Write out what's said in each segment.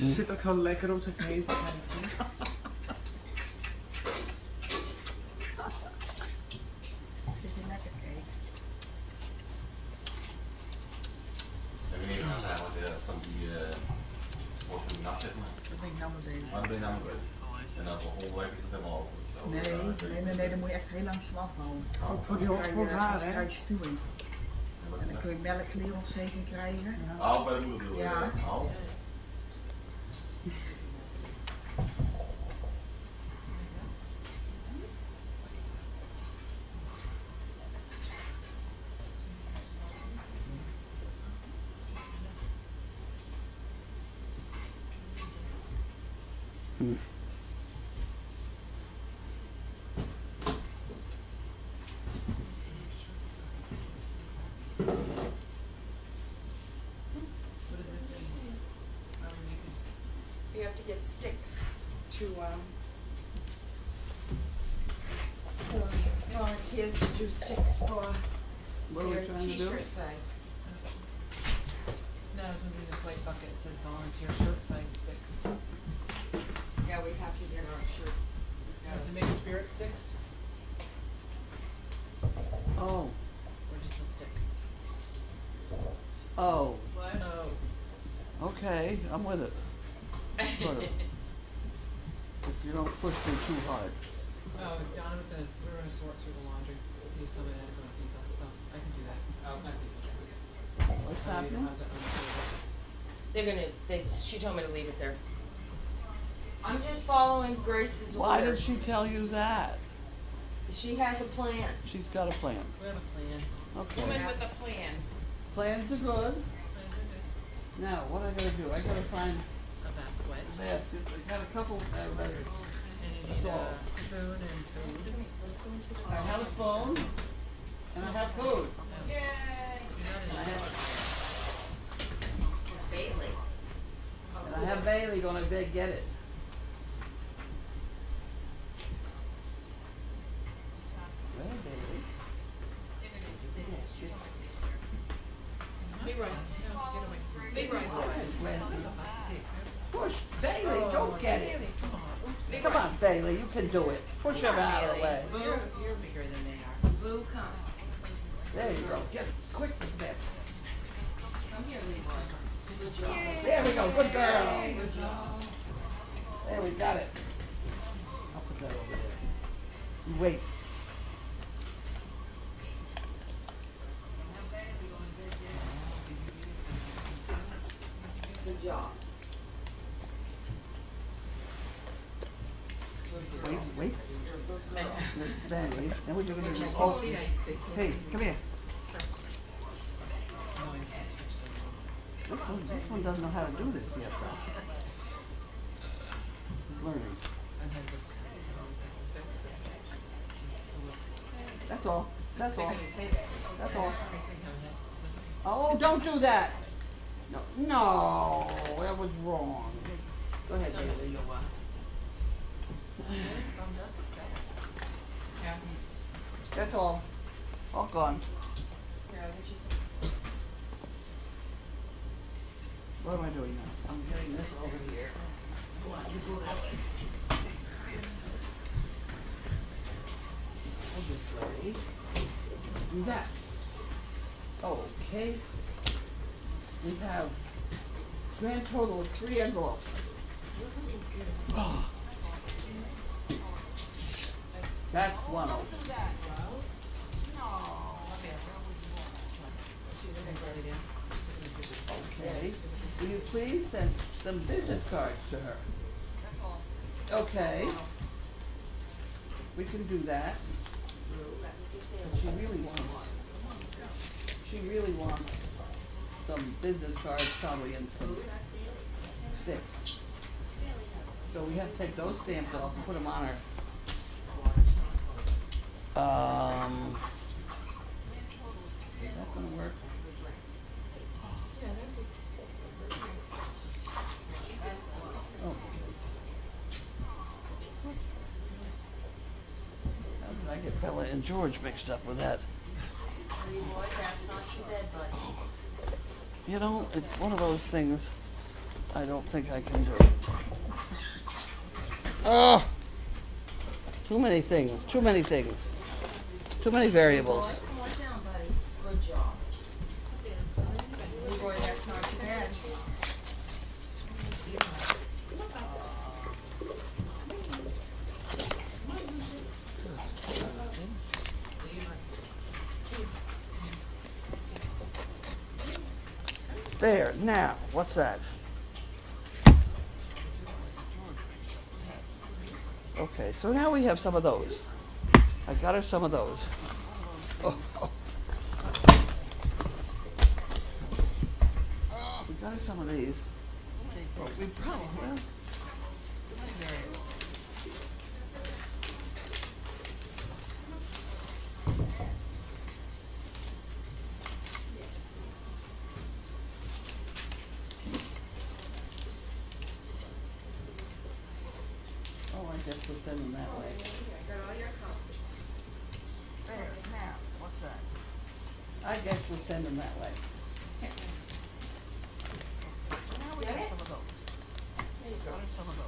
Ze zit ook zo lekker om zich heen te kijken. Zit je lekker kijken? En wanneer gaan zijn van die voor de nacht zeg maar? Dat ben ik nou mee bezig. Maar dan ben je namelijk bezig. En dan voor volgende week is het helemaal over. Zo, Nee, dan moet je echt heel langzaam afbouwen. Ook voor, voor haar, hè? Dan krijg je stuwing. En dan kun je melkkleerontsteking krijgen. Oh, bij de moeder bedoel je? Ja. Oh. You have to get sticks to volunteers to do sticks for What are we their trying to do? t-shirt size. No, I was gonna do this white bucket, it says volunteer shirt size sticks. Yeah, we have to get our shirts. You have to make spirit sticks, Oh, or just a stick? oh, What? Oh. okay, I'm with it. Sort of. If you don't push me too hard. Oh, Donna was gonna, we were gonna sort through the laundry, see if somebody had to go to FIFA, so I can do that. What's So you don't happening? have to unfold They're gonna, she told me to leave it there. I'm just following Grace's Why did orders. she tell you that? She has a plan. She's got a plan. it. We have a plan. Okay. Woman with a plan. Plans are good. Now, what I gotta do? I gotta find A basket. a basket. I got a couple letters. And you need a spoon and food. Let's go into the. I have a phone and I have food. Yay! And I have, Bailey. and I have Bailey gonna get it. Well, Bailey. Big right. Big right. Push, Bailey, don't get it. Come on, Bailey, you can do it. Push him out of the way. You're bigger than they are. Boo, come. There you go. Get quick as that. Come here, Leroy. Good job. There we go. Good girl. Good job. There we got it. I'll put that over there. You wait. Good job. Wait. Bailey. Then what you're gonna do? Oh, hey, come here. This one doesn't know how to do this yet, though. He's learning. That's all. That's all. That's all. Oh, don't do that. No, that was wrong. Go ahead, Bailey. That's all. All gone. What am I doing now? I'm getting this over here. Come on, you go that way. Hold this way. Do that. Okay. We have grand total of 3 envelopes. Oh. That's one of them. Okay. Will you please send some business cards to her? Okay. We can do that. But she really wants some business cards probably and some sticks. So we have to take those stamps off and put them on her. Is that gonna work? Oh. How did I get Bella and George mixed up with that? Leroy, that's not your bed, buddy. You know, it's one of those things. I don't think I can do it. Oh, too many things, too many things, too many variables. Come on down, buddy. Good job. Leroy, that's not too bad. There, now, what's that? Okay, so now we have some of those. I got her some of those. Oh, oh. We got her some of these. Oh, we probably will. Oh, I guess we'll send them that way. Got all your copies. There, now, what's that? I guess we'll send them that way. Now we have some of those. There you go. What are some of those?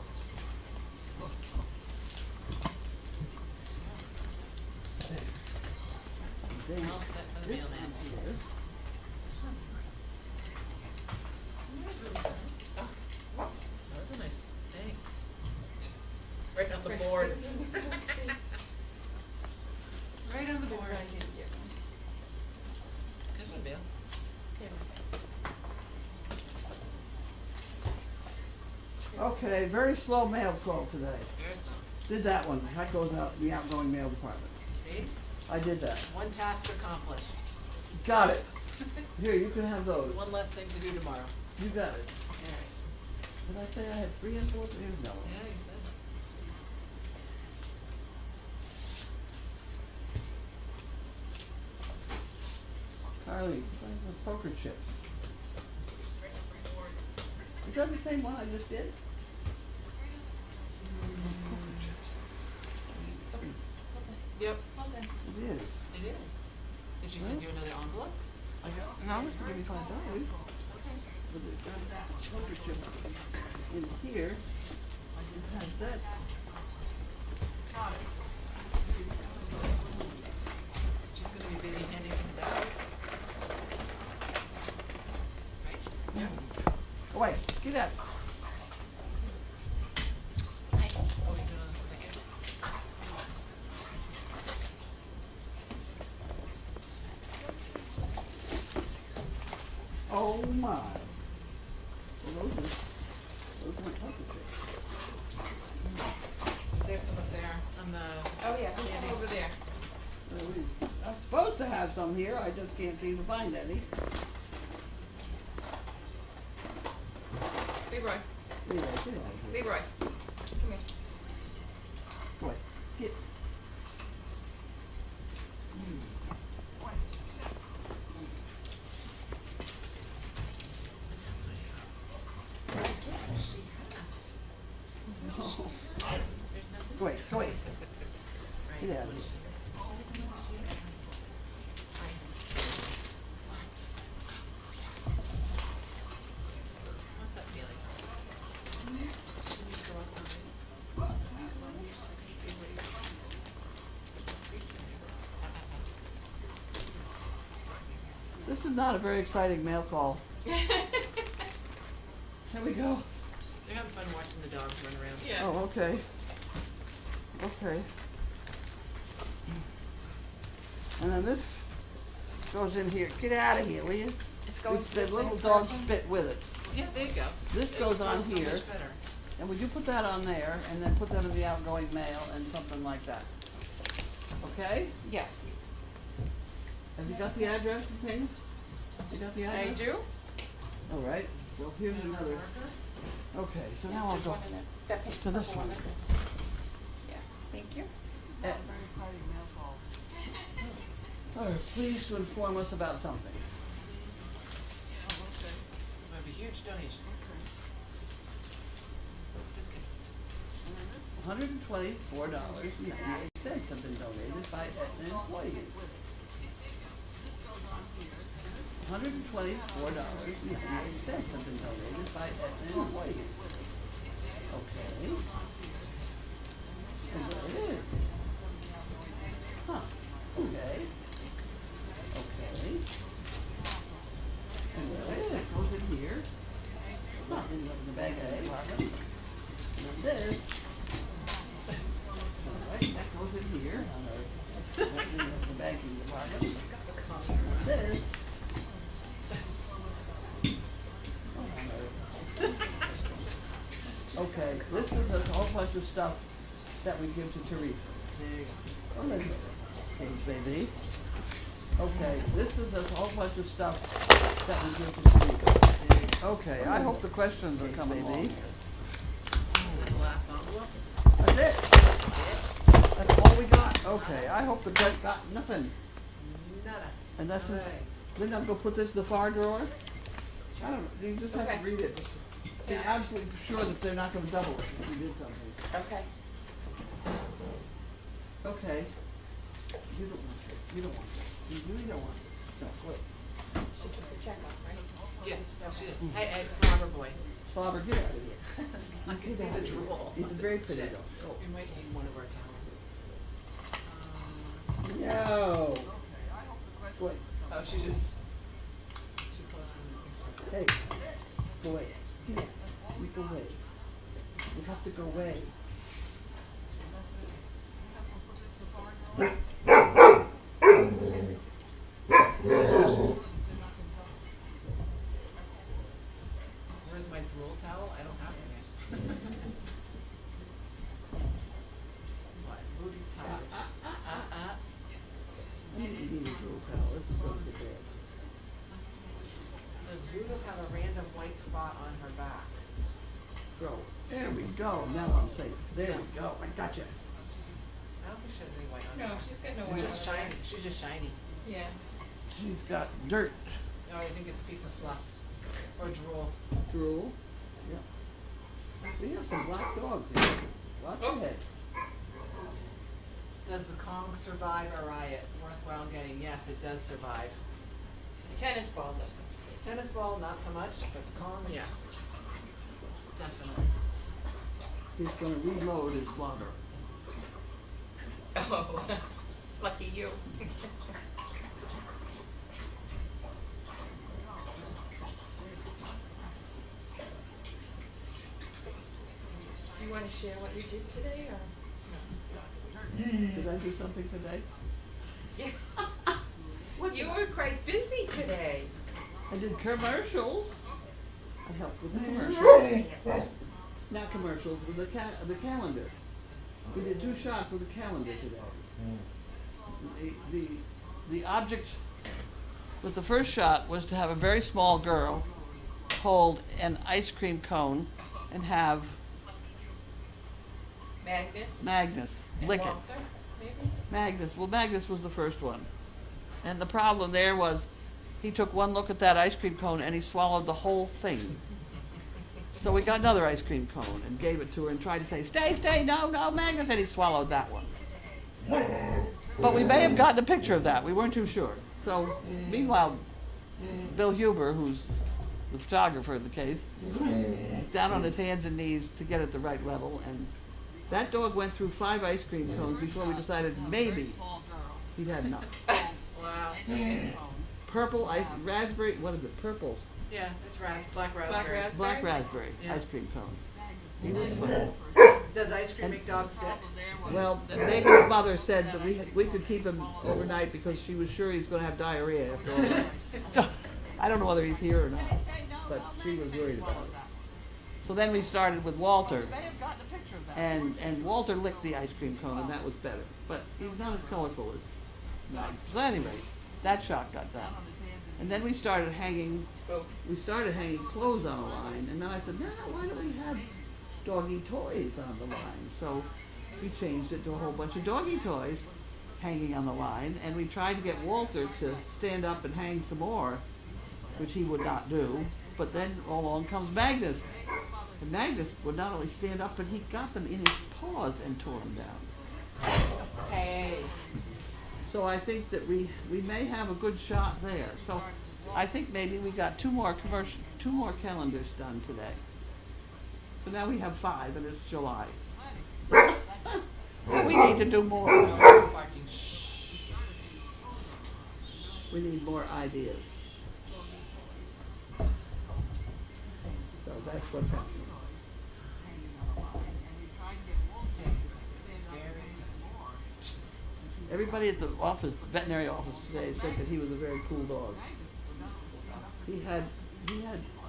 Then All set for the this mailman. one here. Those are nice, thanks. Right on the board. Right on the board. Good one, Bill. Okay, very slow mail call today. There's some. Did that one. That goes out in the outgoing mail department. See? I did that. One task accomplished. Got it. Here, you can have those. One less thing to do tomorrow. You got it. Alright. Did I say I had 3 envelopes? Here's another one. Yeah, you said. Carly, where's the poker chips? Is that the same one I just did? Yep. It is. It is. Did she send you another envelope? I got, no, it's $35. But it got that poker chip in here. I can have that. She's gonna be busy handing things out. Right? Oh, wait, get out. Oh, you're doing this again. Oh my. Well, those are poker chips. There's some up there on the. Oh, yeah, there's some over there. I'm supposed to have some here, I just can't seem to find any. Leroy, Leroy, get out of here. Leroy, come here. Boy, get. Go away, go away. Get out of here. What's up, Bailey? This is not a very exciting mail call. Here we go. They're having fun watching the dogs run around. Yeah. Oh, okay. Okay. And then this goes in here. Get out of here, will you? It's going It's to the the same little dog person? spit with it. Yeah, there you go. This It'll goes smell on so here. much better. And would you put that on there and then put that in the outgoing mail and something like that? Okay? Yes, Have you got the address and things? You got the I address? do. All right. Well, here's another. Okay, so now I'll There's go one in it. That pink to this purple one. in it. Yeah, thank you. All right, please to inform us about something. Might be a huge donation. Just kidding. $124.98 have been donated by an employee. $124.98 have been donated by Edna and White. Okay. And there it is. Huh. Okay. Okay. And there it is. That goes in here. Huh. In the bag A. And this. Alright, that goes in here. The banking department. This. Okay, this is a whole bunch of stuff that we give to Teresa. There you go. Oh, there you go. Thanks, baby. Okay, this is a whole bunch of stuff that we give to Teresa. Okay, I hope the questions are coming along. That's the last envelope? That's it. That's all we got. Okay, I hope the got nothing. Nada. And that's just, Alright. then I'm gonna put this in the far drawer. I don't know, you just have Okay. to read it. Be absolutely sure that they're not gonna double it if we did something. Okay. Okay. You don't want it. You don't want it. You really don't want it. No, wait. She took the check off, right? Yeah, she did. Hey, Ed, slobber boy. Slobber, get out of here. I can see the drool. He's very pretty Shit. though. We might need one of our talents. No. Wait. Oh, she just. She posted it. Hey. Go away. You go away. You have to go away. Where's my drool towel? I don't have any. What? Booty's tired. I need to need a little towel. This is going to be bad. Does Voodoo have a random white spot on her back? Go. There we go. Now I'm safe. There we go. I got you. I don't think she has any white on her No, back. she's got no It's white just on her shiny. She's just shiny. Yeah. She's got dirt. Oh, I think it's a piece of fluff. Or drool. Drool. Yeah. We have some black dogs here. Watch your head. Does the Kong survive a riot? Worthwhile getting. Yes, it does survive. Tennis ball doesn't. Tennis ball, not so much, but the Kong, yes. Definitely. He's going to reload his slobber. Oh, lucky you. You want to share what you did today, or? Did I do something today? Yeah. You were quite busy today. I did commercials. I helped with the commercials. Not commercials, with the calendar. We did 2 shots with the calendar today. The object with the first shot was to have a very small girl hold an ice cream cone and have Magnus And lick it. Walter, maybe? Magnus was the first one. And the problem there was he took one look at that ice cream cone and he swallowed the whole thing. So we got another ice cream cone and gave it to her and tried to say, stay, no, Magnus, and he swallowed that one. But we may have gotten a picture of that. We weren't too sure. So meanwhile, Bill Huber, who's the photographer in the case, is down on his hands and knees to get at the right level. And that dog went through 5 ice cream cones before we decided maybe he'd had enough. Wow. Purple ice, raspberry, what is it, purple? Yeah, it's black raspberry. raspberry? Black raspberry Yeah. ice cream cones. He was fun. Does ice cream make dogs sick? Well, Megan's mother said that we could keep him overnight because she was sure he was going to have diarrhea after all that. So, I don't know whether he's here or not, but she was worried about it. So then we started with Walter, and Walter licked the ice cream cone, and that was better. But he's not as colorful as Magnus. So anyway, that shot got done. And then we started hanging clothes on a line, and then I said, why don't we have doggy toys on the line? So we changed it to a whole bunch of doggy toys hanging on the line, and we tried to get Walter to stand up and hang some more, which he would not do. But then along comes Magnus, and Magnus would not only stand up, but he got them in his paws and tore them down. Hey. So I think that we may have a good shot there. So I think maybe we got two more calendars done today. So now we have 5 and it's July. We need to do more. Barking. We need more ideas. So that's what's happening. Everybody at the office, veterinary office today, said that he was a very cool dog. He had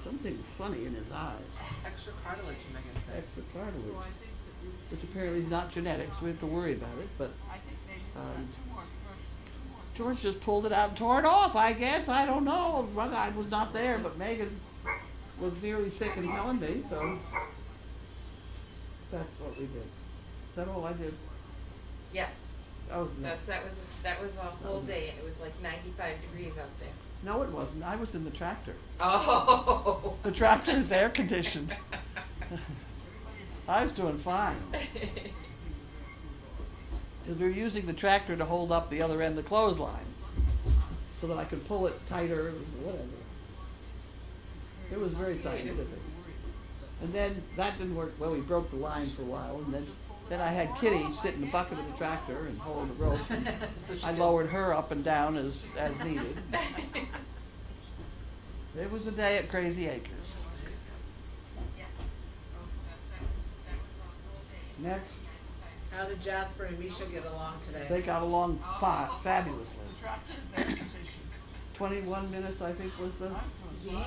something funny in his eyes, Extra cartilage, Megan said. extra cartilage, which apparently is not genetic, so we have to worry about it. But George just pulled it out and tore it off. I guess I don't know. I was not there, but Megan was nearly sick and telling me, so that's what we did. Is that all I did? Yes, Oh no. that was a whole day, and it was like 95 degrees out there. No, it wasn't. I was in the tractor. Oh. The tractor is air conditioned. I was doing fine. Because we were using the tractor to hold up the other end of the clothesline so that I could pull it tighter or whatever. It was very scientific. And then that didn't work well. We broke the line for a while, and then I had Kitty sit in the bucket of the tractor and hold the rope. I lowered her up and down as needed. It was a day at Crazy Acres. Next, How did Jasper and Misha get along today? they got along fabulously. 21 minutes, I think, was the. Yay.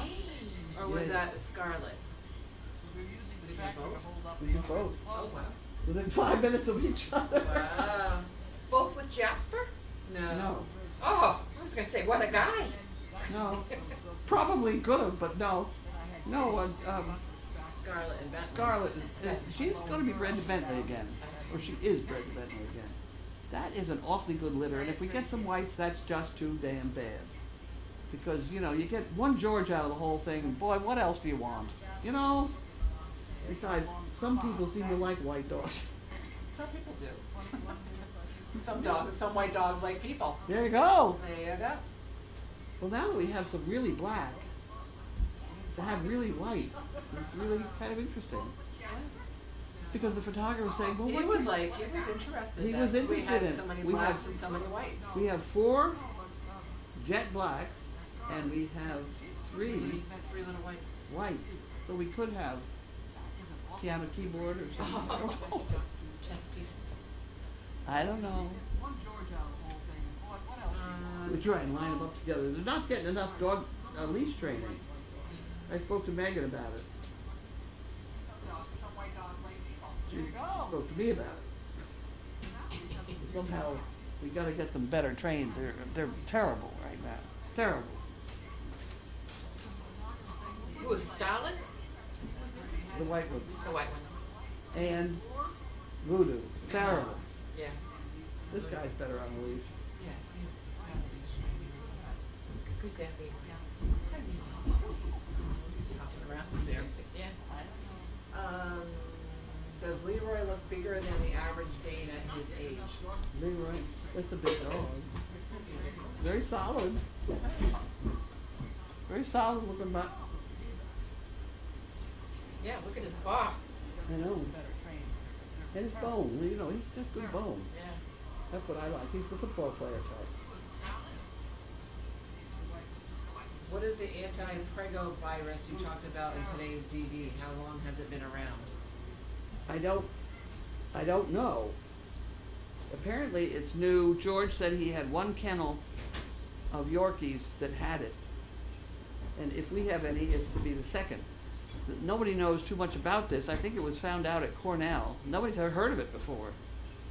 Or was Yeah. that Scarlet? We did both. Oh, wow. Within 5 minutes of each other. Wow. Both with Jasper? No, Oh, I was gonna say, what a guy. no. Probably could have, but no. No, Scarlet and Bentley. Scarlett, she's going to be bred to Bentley again. Or she is bred to Bentley again. That is an awfully good litter, and if we get some whites, that's just too damn bad. Because, you know, you get one George out of the whole thing, and boy, what else do you want? You know? Besides, some people seem to like white dogs. Some people do. Some white dogs like people. There you go. There you go. Well, now that we have some really black, to have really white is really kind of interesting. Because the photographer was saying, well, He what's was this? like, he was interested. He that was we interested had in it. so many We blacks have- and so many whites. We have 4 jet blacks, and we have 3 Three little whites. whites. So we could have piano keyboard or something. I don't know. Chess piece. I don't know. We try and line them up together. They're not getting enough dog leash training. I spoke to Megan about it. She spoke to me about it. Somehow we got to get them better trained. They're terrible right now. Terrible. Who, the Stalins? The white ones The white ones. and Voodoo. Terrible. Yeah. This guy's better on the leash. Yeah. Who's that leader? Hopping around there. Yeah. Does Leroy look bigger than the average Dane at his age? Leroy, that's a big dog. Very solid. Very solid looking butt. Yeah, look at his paw. I know. And his bone, you know, he's just good bone. Yeah. That's what I like. He's the football player type. What is the anti-prego virus you talked about in today's DD? How long has it been around? I don't know. Apparently it's new. George said he had 1 kennel of Yorkies that had it. And if we have any, it's to be the second. Nobody knows too much about this. I think it was found out at Cornell. Nobody's ever heard of it before.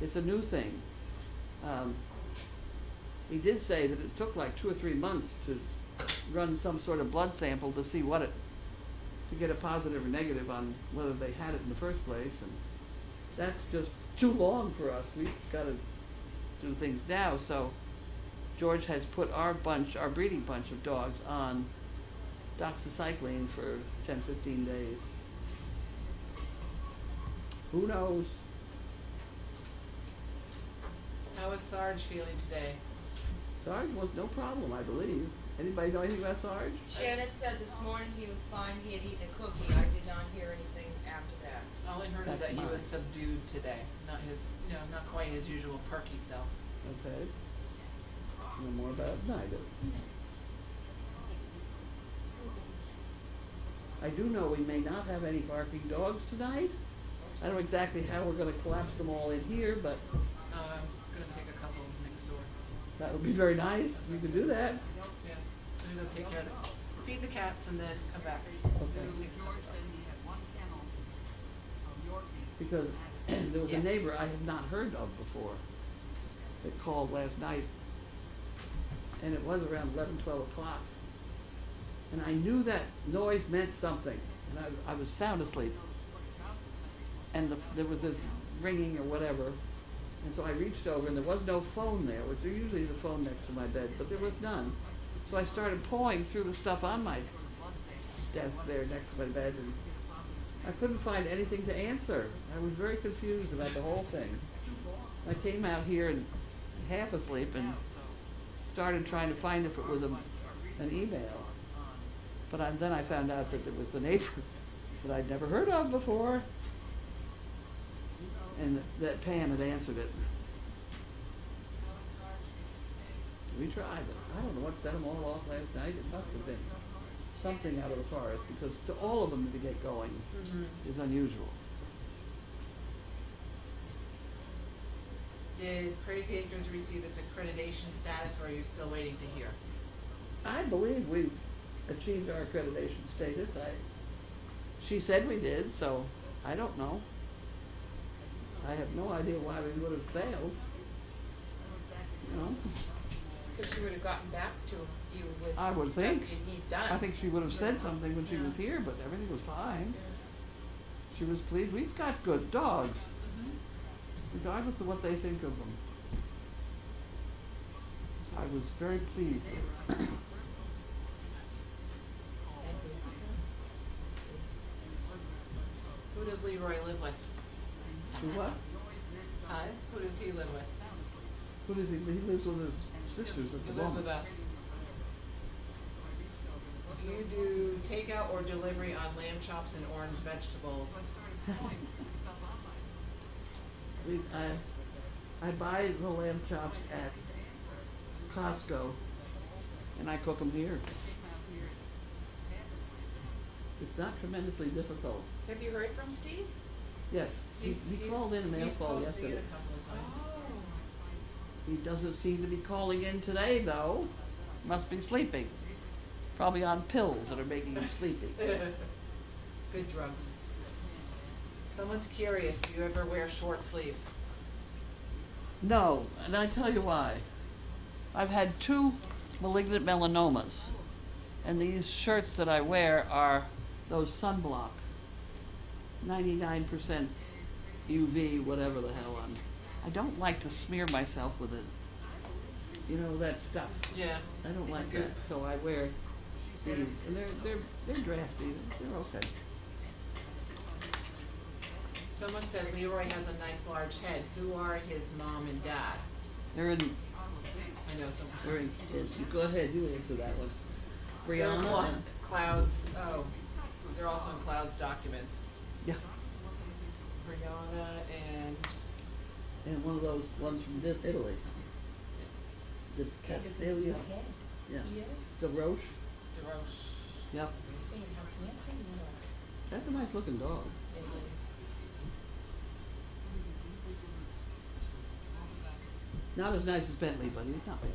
It's a new thing. He did say that it took like 2 or 3 months to run some sort of blood sample to see to get a positive or negative on whether they had it in the first place, and that's just too long for us. We've got to do things now. So George has put our breeding bunch of dogs on doxycycline for 10-15 days. Who knows? How is Sarge feeling today? Sarge was no problem, I believe. Anybody know anything about Sarge? Janet said this morning he was fine, he had eaten a cookie. I did not hear anything after that. All I heard is That's that he mine. was subdued today, not his, not quite his usual perky self. Okay. No more about it than I do. I do know we may not have any barking dogs tonight. I don't know exactly how we're gonna collapse them all in here, but I'm gonna take a couple next door. that would be very nice. You can do that. Yeah, I'm gonna go take care of it. Feed the cats and then come back. Okay. Take a couple dogs. Because there was Yeah. a neighbor I had not heard of before that called last night, and it was around 11, 12 o'clock. And I knew that noise meant something, and I was sound asleep. And there was this ringing or whatever, and so I reached over, and there was no phone there, which there usually is a phone next to my bed, but there was none. So I started pawing through the stuff on my desk there next to my bed, and I couldn't find anything to answer. I was very confused about the whole thing. I came out here and half asleep and started trying to find if it was an email. But then I found out that it was the neighbor that I'd never heard of before, and that Pam had answered it. We tried it. I don't know what set them all off last night. It must have been something out of the forest, because to all of them to get going is unusual. Did Crazy Acres receive its accreditation status, or are you still waiting to hear? I believe we've achieved our accreditation status. She said we did, so I don't know. I have no idea why we would have failed. You know, Because she would have gotten back to you with I would stuff think. you'd need done. I think she would have said something when she was here, but everything was fine. She was pleased. We've got good dogs, regardless of what they think of them. I was very pleased. Who does Leroy live with? Who what? Huh? Who does he live with? Who does he lives with his sisters at He the lives with moment. us. Do you do takeout or delivery on lamb chops and orange vegetables? I buy the lamb chops at Costco, and I cook them here. It's not tremendously difficult. Have you heard from Steve? Yes, he called in a mail call He's posting it yesterday. a couple of times. He doesn't seem to be calling in today, though. Must be sleeping. Probably on pills that are making him sleepy. Good drugs. Someone's curious, do you ever wear short sleeves? No, and I tell you why. I've had 2 malignant melanomas, and these shirts that I wear are those sunblock, 99% UV, whatever the hell I don't like to smear myself with it. You know, that stuff. Yeah. I don't like that, so I wear these, and they're drafty. They're okay. Someone said Leroy has a nice large head. Who are his mom and dad? They're in. I know some. They're in. Yes, you go ahead. You answer that one. They're in Brianna. And, Cloud's, they're also in Cloud's documents. yeah, Brianna and, and one of those ones from Italy. The Castelia. Yeah. The Roche. DeRoche. Yep. Saying how handsome you are. That's a nice looking dog. It is. Not as nice as Bentley, but he's not bad.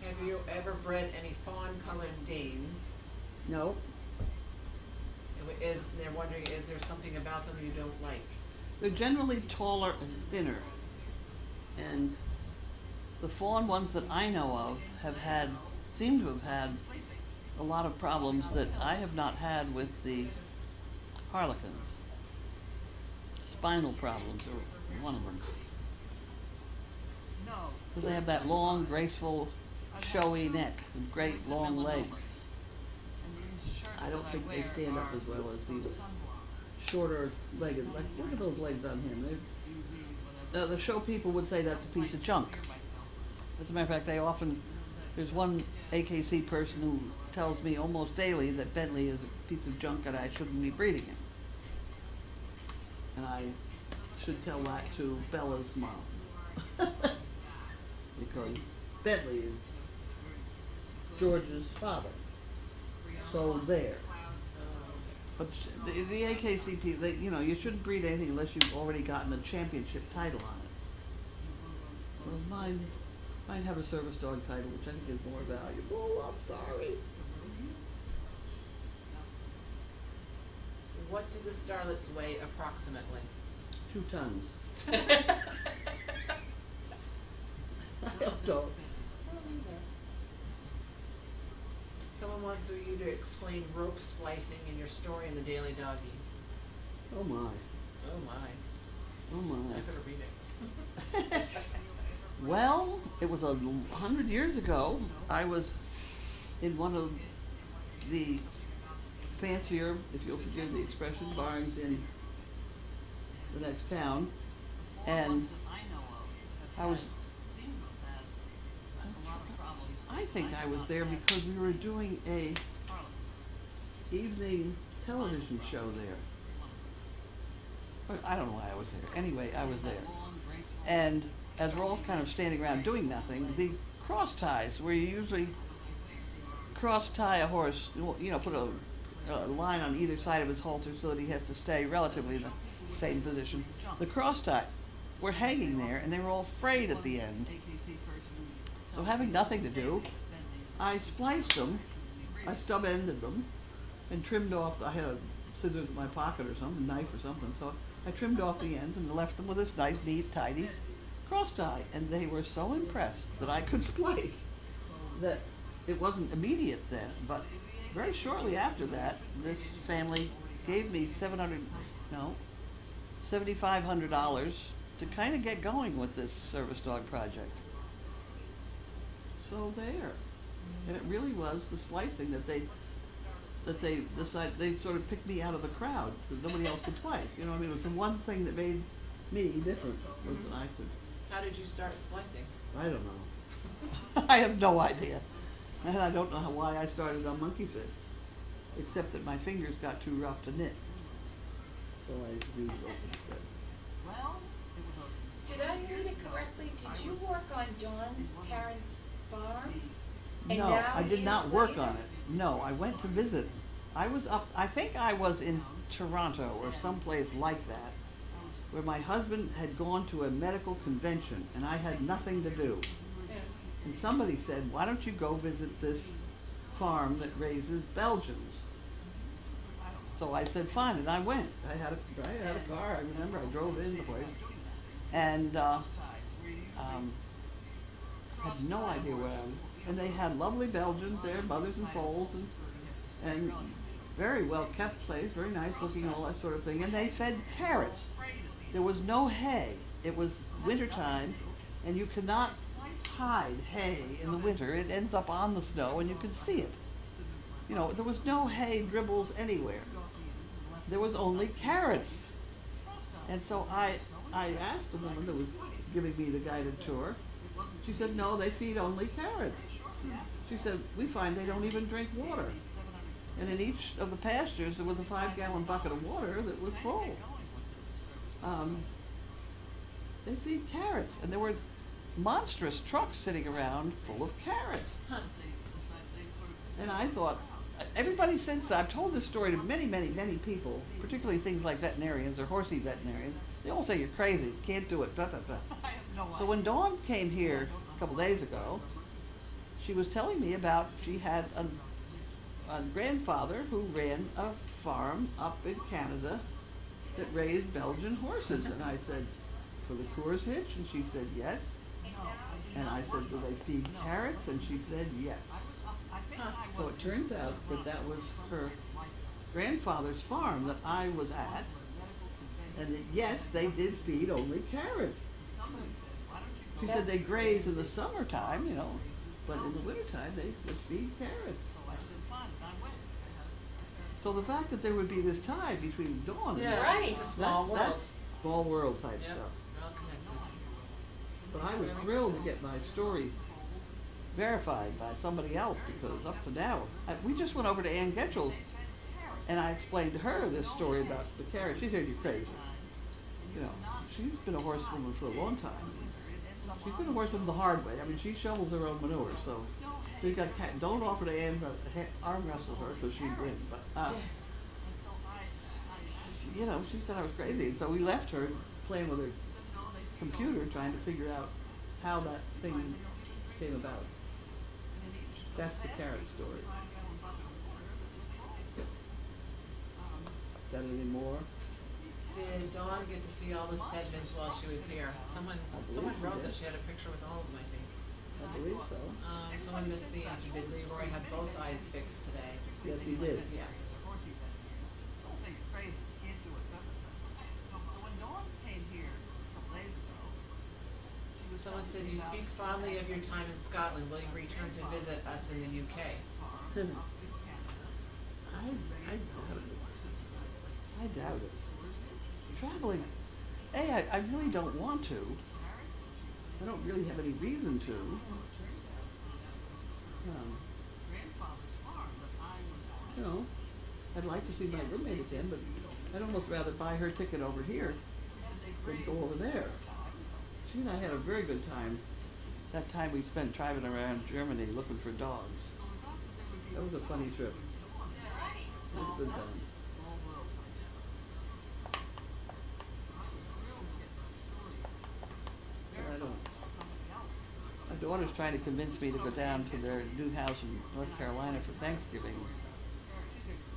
Have you ever bred any fawn-colored Danes? No, They're wondering, is there something about them you don't like? they're generally taller and thinner. And the fawn ones that I know of seem to have had a lot of problems that I have not had with the harlequins. Spinal problems are one of them. Because they have that long, graceful, showy neck and great long legs. I don't don't think they stand up as well as these shorter legged, like, look at those legs on him. The show people would say that's a piece of junk. As a matter of fact, there's one AKC person who tells me almost daily that Bentley is a piece of junk and I shouldn't be breeding him. And I should tell that to Bella's mom. Because Bentley is George's father. So there. But the AKC people, they, you know, you shouldn't breed anything unless you've already gotten a championship title on it. Well, mine have a service dog title, which I think is more valuable. I'm sorry. What do the starlets weigh approximately? 2 tons. I don't know. Someone wants you to explain rope splicing in your story in the Daily Doggy. Oh my. Oh my. Oh my. I better read it. Well, it was 100 years ago. I was in one of the fancier, if you'll forgive the expression, barns in the next town, and I think I was there because we were doing a evening television show there. But I don't know why I was there. Anyway, I was there. And as we're all kind of standing around doing nothing, the cross ties, where you usually cross tie a horse, you know, put a line on either side of his halter so that he has to stay relatively in the same position. The cross tie were hanging there, and they were all frayed at the end. So having nothing to do, I spliced them, I stub-ended them, and trimmed off, I had a scissors in my pocket or something, a knife or something, so I trimmed off the ends and left them with this nice, neat, tidy cross tie. And they were so impressed that I could splice that it wasn't immediate then, but very shortly after that, this family gave me $7,500 to kind of get going with this service dog project. So there. And it really was the splicing that they decided, they sort of picked me out of the crowd because nobody else could splice. You know what I mean? It was the one thing that made me different was that I could. How did you start splicing? I don't know. I have no idea. And I don't know why I started on Monkey Fist, except that my fingers got too rough to knit. So I used open stitch. Well, did I read it correctly? Did you work on Dawn's parents' farm? And No, now I did years not work later? on it. No, I went to visit. I was up, I think I was in Toronto or someplace like that, where my husband had gone to a medical convention and I had nothing to do. Yeah. And somebody said, why don't you go visit this farm that raises Belgians? So I said, fine, and I went. I had a car, I remember, I drove in the place. And had no idea where I was. And they had lovely Belgians there, mothers and foals, and very well kept place, very nice looking, all that sort of thing. And they fed carrots. There was no hay. It was wintertime, and you cannot hide hay in the winter. It ends up on the snow, and you can see it. You know, there was no hay dribbles anywhere. There was only carrots. And so I asked the woman that was giving me the guided tour. She said, no, they feed only carrots. She said, we find they don't even drink water. And in each of the pastures, there was a 5-gallon bucket of water that was full. They feed carrots. And there were monstrous trucks sitting around full of carrots. And I thought, everybody since I've told this story to many, many, many people, particularly things like veterinarians or horsey veterinarians, they all say you're crazy, can't do it, blah, blah, blah. So when Dawn came here a couple days ago, she was telling me about, she had a grandfather who ran a farm up in Canada that raised Belgian horses. And I said, for the Coors Hitch? And she said, yes. And I said, do they feed carrots? And she said, yes. So it turns out that that was her grandfather's farm that I was at. And that, yes, they did feed only carrots. She said they graze in the summertime, you know, but in the wintertime they would feed carrots. So the fact that there would be this tie between Dawn and Yeah. Right. It's a small world. that's small world type Yep, stuff. we're all connected. But I was thrilled to get my story verified by somebody else because up to now, we just went over to Ann Getchell's and I explained to her this story about the carriage. She said, "You're crazy." You know, she's been a horsewoman for a long time. She's been a horsewoman the hard way. I mean, she shovels her own manure, so you got don't offer to Ann arm wrestle her because she'd win. But you know, she said I was crazy, and so we left her playing with her computer trying to figure out how that thing came about. That's the carrot story. Got any more? Did Dawn get to see all the Stedmans while she was here? Someone believe she wrote did. that she had a picture with all of them, I think. I believe so. Someone missed the answer. Did Leroy have both eyes fixed today? Yes, he did. Yes. Someone says you speak fondly of your time in Scotland. Will you return to visit us in the UK? I doubt it. Traveling, I really don't want to. I don't really have any reason to. You know, I'd like to see my roommate again, but I'd almost rather buy her ticket over here than go over there. She and I had a very good time. That time we spent driving around Germany looking for dogs. That was a funny trip. It was a good time. But I don't. My daughter's trying to convince me to go down to their new house in North Carolina for Thanksgiving.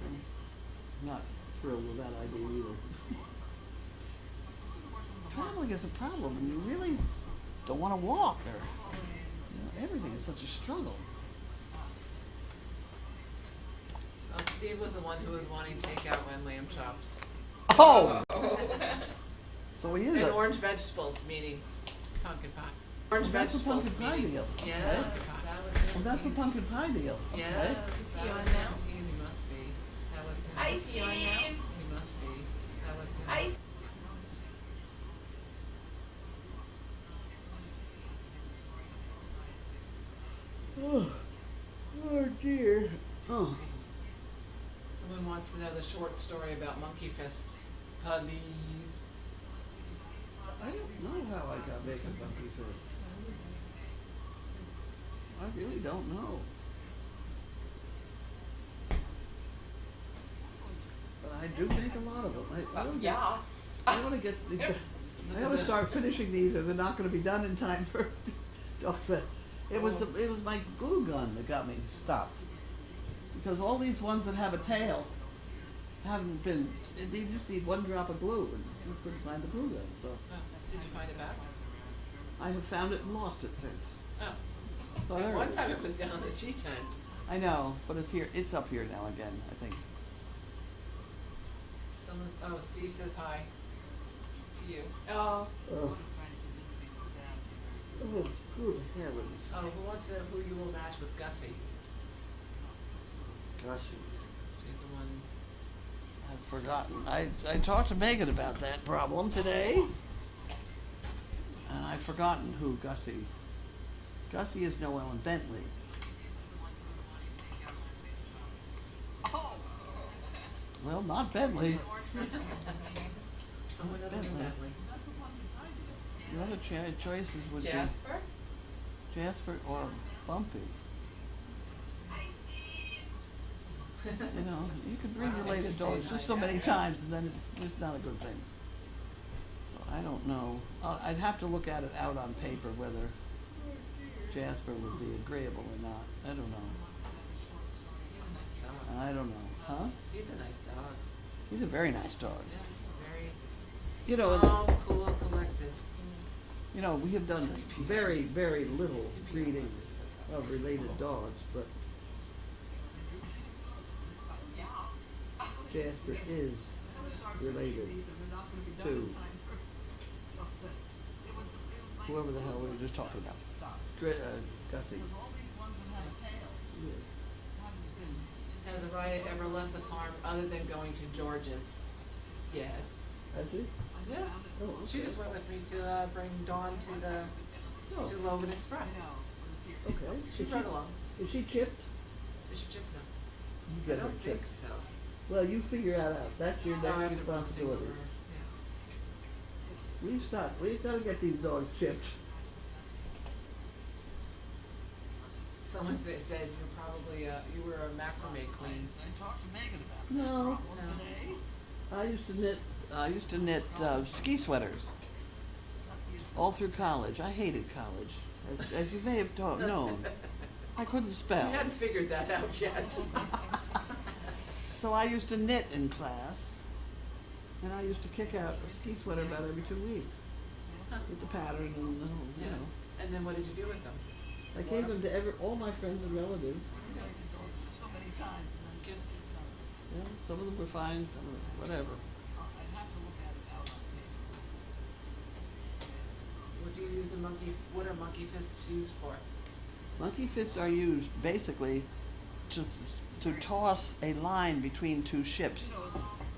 I'm not thrilled with that idea either. Traveling is a problem, and you really don't want to walk, or everything is such a struggle. Steve was the one who was wanting takeout when lamb chops. Oh! So he is And a, orange vegetables, meaning pumpkin pie. Orange that's a vegetables, pumpkin pie meaning. deal. Yeah, Okay. that was Well, that's a pumpkin pie deal. Yeah, Okay. that Is he was on now? He must be. That was him. Hi, Steve. He must be. That was him. Hi, Oh dear. Oh. Someone wants to know the short story about monkey fists. Please. I don't know how I got bacon monkey fist. I really don't know. But I do make a lot of them. I want to get these. I want to start finishing these, or they're not going to be done in time for dog fest. It was my glue gun that got me stopped, because all these ones that have a tail haven't been. They just need one drop of glue, and you couldn't find the glue gun. So Oh, did you find it back? I have found it and lost it since. Oh. So At there one it is. time it was down in the G tent. I know, but it's here. It's up here now again, I think. Someone, Steve says hi to you. Oh, good heavens. Oh, who wants to know who you will match with Gussie? Gosh, She's the one. I've forgotten. I talked to Megan about that problem today, and I've forgotten who Gussie. Gussie is Noel and Bentley. Well, not Bentley. Someone other than Bentley. Bentley. The other choices would Jasper. be Jasper or Bumpy. Hi, Steve. You know, you can bring related dogs just so many times, and then it's not a good thing. So I don't know. I'd have to look at it out on paper whether Jasper would be agreeable or not. I don't know. Nice dog. I don't know. Huh? He's a nice dog. He's a very nice dog. Yeah, very You know, calm, cool, and collected. you know, we have done very, very little breeding of related dogs, but Jasper is related to whoever the hell we were just talking about. Gussie. Has Araya ever left the farm other than going to George's? Yes. Has she? Yeah. Oh, She okay. just went with me to bring Dawn to the Oh. to Logan Express. Okay. She Is rode along. Is she chipped? Is she chipped now? You I get her don't think chipped. so. Well, you figure that out. That's your I'll have next to run things responsibility. over. Yeah. We gotta get these dogs chipped. Someone said you're probably you were a macrame queen. No, No. I used to knit ski sweaters all through college. I hated college, as you may have known. I couldn't spell. You hadn't figured that out yet. So I used to knit in class, and I used to kick out a ski sweater about every 2 weeks with the pattern and the whole, you Yeah. know. And then what did you do with them? I gave them to all my friends and relatives. Gifts. Yeah, some of them were fine, some of them, whatever. What do you use a monkey? What are monkey fists used for? Monkey fists are used basically to toss a line between two ships.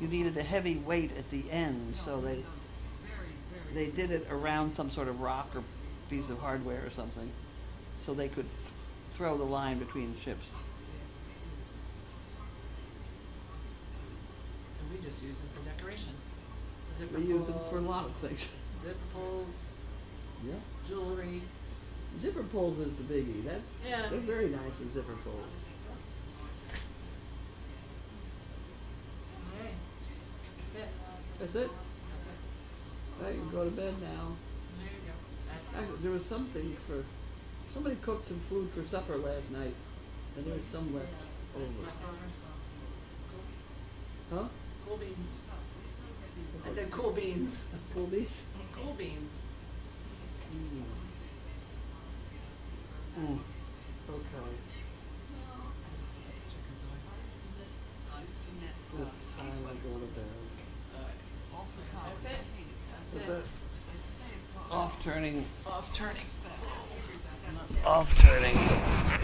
You needed a heavy weight at the end, so they did it around some sort of rock or piece of hardware or something, so they could throw the line between ships. And we just use them for decoration. Zipper We use them for a pulls, lot of things. Zipper pulls, Yeah. jewelry. Zipper pulls is the biggie. Yeah. They're very nice with zipper pulls. Okay. That's it. That's it. I can go to bed now. There you go. Actually, there was something somebody cooked some food for supper last night, and there was some left over. Leftovers. Huh? Cool beans. I said cool beans. Cool beef? Cool beans. Mm. Mm. Okay. It's time to go to bed. That's it. What's That's that? it. Off turning. Off turning. Off turning.